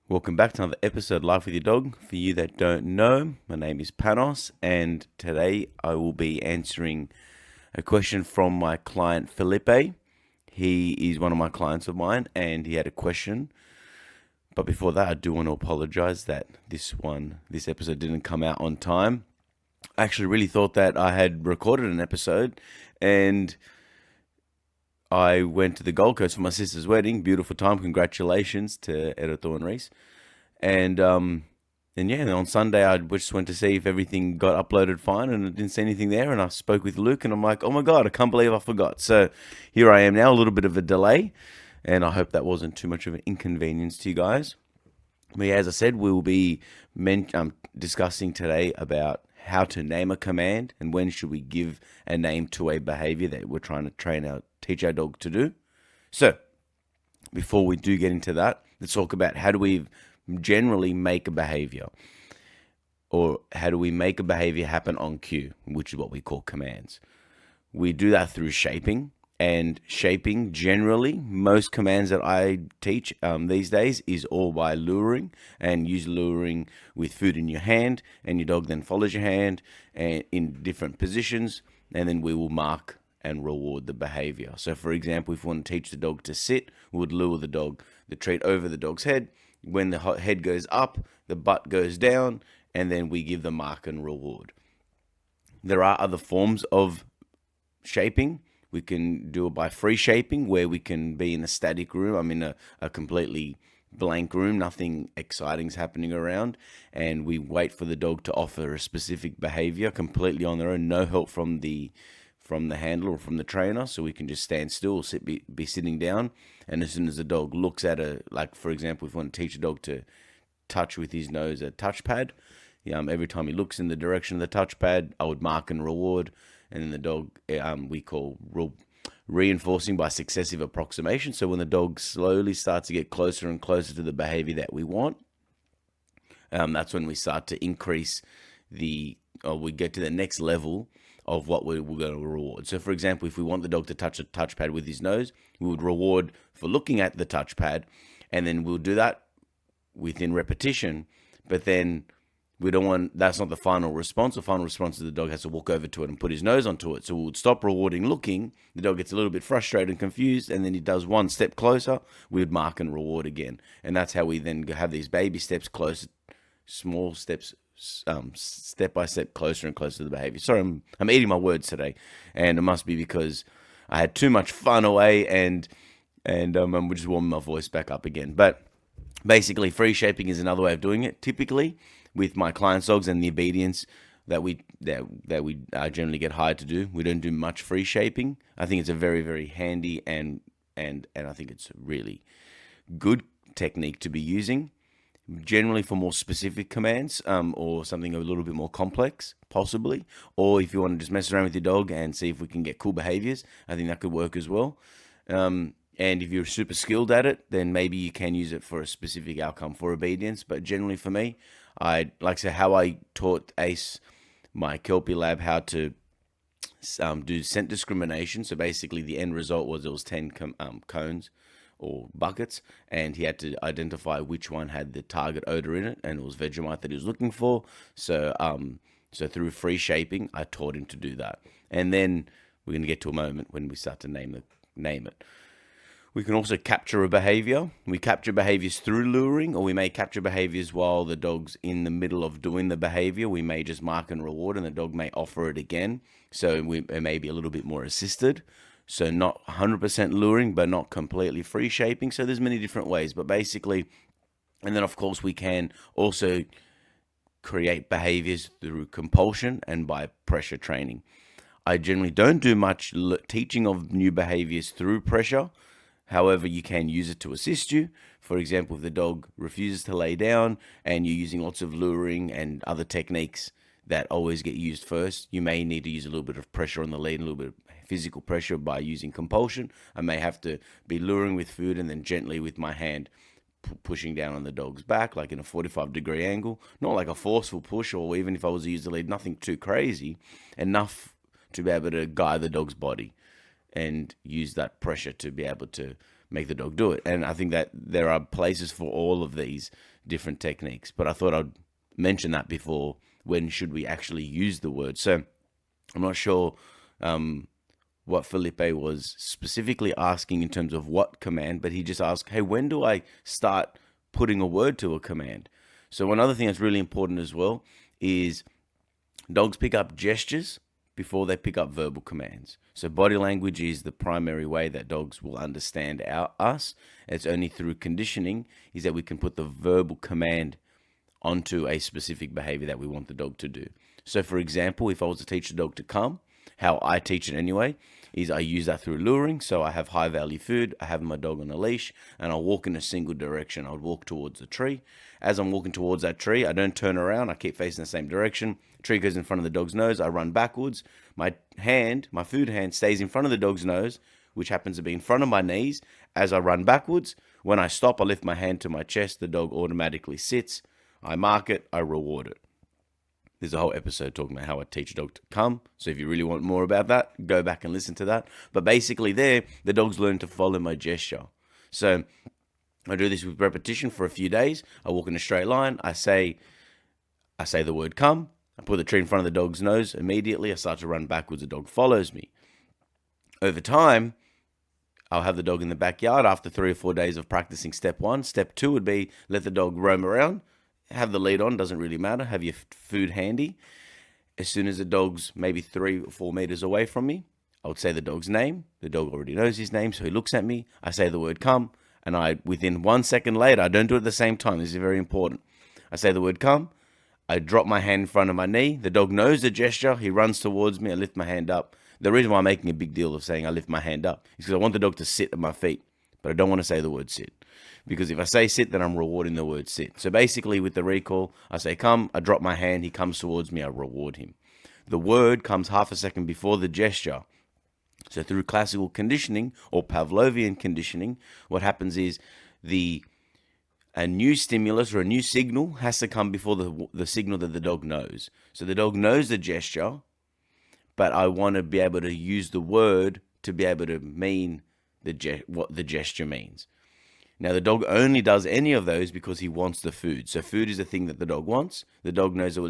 Welcome back to another episode of Life with Your Dog. For you that don't know, my name is Panos, and today I will be answering a question from my client Felipe. He is one of my clients of mine, and he had a question. But before that, I do want to apologize that this episode didn't come out on time. I actually really thought that I had recorded an episode, and I went to the Gold Coast for my sister's wedding. Beautiful time. Congratulations to Ep84 and Reese. And on Sunday I just went to see if everything got uploaded fine, and I didn't see anything there. And I spoke with Luke, and I'm like, oh my God, I can't believe I forgot. So here I am now, a little bit of a delay, and I hope that wasn't too much of an inconvenience to you guys. But yeah, as I said, we will be discussing today about how to name a command and when should we give a name to a behavior that we're trying to teach our dog to do. So before we do get into that, let's talk about how do we generally make a behavior, or how do we make a behavior happen on cue, which is what we call commands. We do that through shaping. And shaping, generally, most commands that I teach these days is all by luring, and use luring with food in your hand, and your dog then follows your hand and in different positions, and then we will mark and reward the behavior. So, for example, if we want to teach the dog to sit, we would lure the treat over the dog's head. When the head goes up, the butt goes down, and then we give the mark and reward. There are other forms of shaping. We can do it by free shaping, where we can be in a static room. I'm in a completely blank room, nothing exciting's happening around, and we wait for the dog to offer a specific behavior completely on their own, no help from the handler or from the trainer. So we can just stand still, be sitting down, and as soon as the dog looks at for example, if we want to teach a dog to touch with his nose a touchpad, every time he looks in the direction of the touchpad, I would mark and reward. And then the dog, we call reinforcing by successive approximation. So when the dog slowly starts to get closer and closer to the behavior that we want, that's when we start to increase we get to the next level of what we're going to reward. So, for example, if we want the dog to touch a touchpad with his nose, we would reward for looking at the touchpad, and then we'll do that within repetition. But then that's not the final response. The final response is the dog has to walk over to it and put his nose onto it. So we would stop rewarding looking. The dog gets a little bit frustrated and confused, and then he does one step closer. We would mark and reward again. And that's how we then have these baby steps closer, small steps, step by step, closer and closer to the behavior. Sorry, I'm eating my words today, and it must be because I had too much fun away, and I'm just warming my voice back up again. But basically, free shaping is another way of doing it. Typically, with my clients' dogs and the obedience that we generally get hired to do, we don't do much free shaping. I think it's a very, very handy and I think it's a really good technique to be using. Generally for more specific commands, or something a little bit more complex, possibly. Or if you want to just mess around with your dog and see if we can get cool behaviors, I think that could work as well. And if you're super skilled at it, then maybe you can use it for a specific outcome for obedience. But generally for me, how I taught Ace, my Kelpie lab, how to do scent discrimination. So basically the end result was 10 cones or buckets, and he had to identify which one had the target odor in it, and it was Vegemite that he was looking for. So through free shaping, I taught him to do that. And then we're going to get to a moment when we start to name it. We can also capture a behavior. We capture behaviors through luring, or we may capture behaviors while the dog's in the middle of doing the behavior. We may just mark and reward, and the dog may offer it again. So it may be a little bit more assisted. So not 100% luring, but not completely free shaping. So there's many different ways. But basically, and then of course we can also create behaviors through compulsion and by pressure training. I generally don't do much teaching of new behaviors through pressure. However, you can use it to assist you. For example, if the dog refuses to lay down and you're using lots of luring and other techniques that always get used first, you may need to use a little bit of pressure on the lead, a little bit of physical pressure by using compulsion. I may have to be luring with food and then gently with my hand pushing down on the dog's back, like in a 45-degree angle. Not like a forceful push, or even if I was to use the lead, nothing too crazy, enough to be able to guide the dog's body and use that pressure to be able to make the dog do it. And I think that there are places for all of these different techniques. But I thought I'd mention that before. When should we actually use the word? So I'm not sure what Felipe was specifically asking in terms of what command, but he just asked, hey, when do I start putting a word to a command? So one other thing that's really important as well is dogs pick up gestures before they pick up verbal commands. So body language is the primary way that dogs will understand us. It's only through conditioning is that we can put the verbal command onto a specific behavior that we want the dog to do. So for example, if I was to teach the dog to come, how I teach it anyway, is I use that through luring. So I have high value food, I have my dog on a leash, and I'll walk in a single direction. I'll walk towards the tree. As I'm walking towards that tree, I don't turn around, I keep facing the same direction. Tree goes in front of the dog's nose, I run backwards. My food hand stays in front of the dog's nose, which happens to be in front of my knees. As I run backwards, when I stop, I lift my hand to my chest, the dog automatically sits. I mark it, I reward it. There's a whole episode talking about how I teach a dog to come. So if you really want more about that, go back and listen to that. But basically there, the dogs learn to follow my gesture. So I do this with repetition for a few days. I walk in a straight line. I say the word come. I put the tree in front of the dog's nose. Immediately, I start to run backwards. The dog follows me. Over time, I'll have the dog in the backyard after 3 or 4 days of practicing step 1. Step 2 would be let the dog roam around. Have the lead on, doesn't really matter. Have your food handy. As soon as the dog's maybe 3 or 4 meters away from me, I would say the dog's name. The dog already knows his name, so he looks at me. I say the word come, and within 1 second later, I don't do it at the same time. This is very important. I say the word come. I drop my hand in front of my knee. The dog knows the gesture. He runs towards me. I lift my hand up. The reason why I'm making a big deal of saying I lift my hand up is because I want the dog to sit at my feet, but I don't want to say the word sit. Because if I say sit, then I'm rewarding the word sit. So basically with the recall, I say come, I drop my hand, he comes towards me, I reward him. The word comes half a second before the gesture. So through classical conditioning or Pavlovian conditioning, what happens is a new stimulus or a new signal has to come before the signal that the dog knows. So the dog knows the gesture, but I want to be able to use the word to be able to mean what the gesture means. Now, the dog only does any of those because he wants the food. So food is the thing that the dog wants. The dog knows that